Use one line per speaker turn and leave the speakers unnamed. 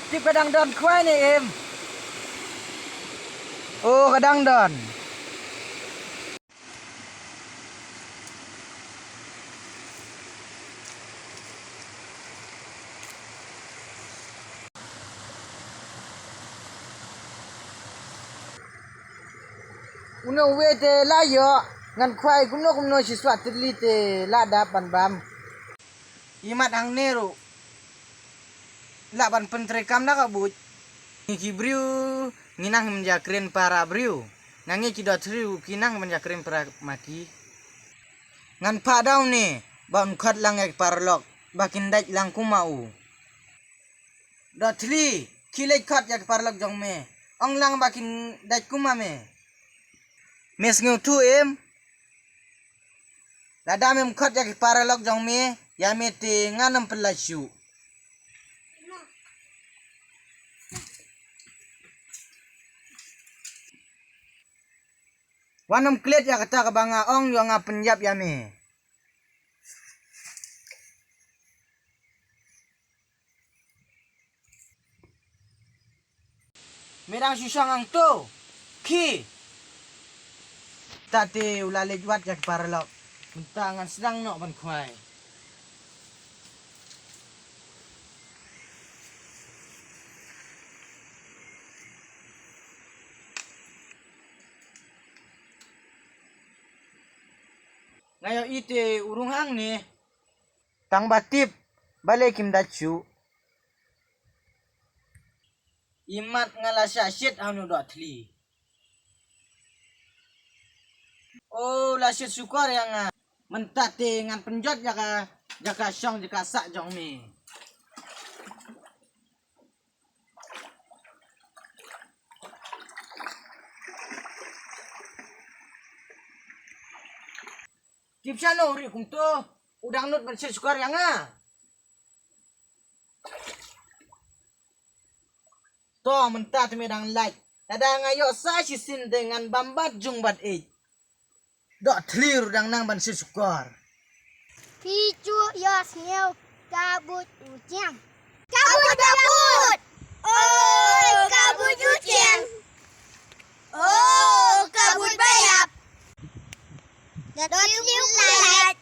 Tip kadang don kuai ni em. Oh kadang don. Uno wete la yo ngan kuai kuno kuno si swat tili te la da pan bam. Imat hang neru. La ban pentrekam na ka but. Ngiki briu nginang menjakrin para briu. Nangi kidot riu kinang menjakrin para maki. Ngan padaw ni baun khat lang ek parlok bakin daj lang kumau. Dot li kilek khat yak parlok jong me. Ong lang bakin daj kumame. Mes ngeu tu em. Lada mem khat yak parlok jong me ya me te nganam pelasyu. Wanam klet ya kata kabanga ong yo nga penyap ya me. Merang susang ang to. Ki. Tate ulale juat jak parlok. Mentangan sedang nok ban kuai. Ngayo ite urung hang ni. Tang batip balik kim dacu. Imat ngalasya syit anu dot li. Oh lasyit sukar yang mentate ngan penjot jaka syong jaka sak jong mi. Tip siano uri kum to udang nut bersyit sukar yang To mentat medang like. Ada ngayo sa sisin dengan bambat jung bat Dok clear udang nang ban syit sukar.
Picu yos ngeu kabut ujian. Kabut. Oh, kabut ujian. Oh, kabut bayap. Don't you like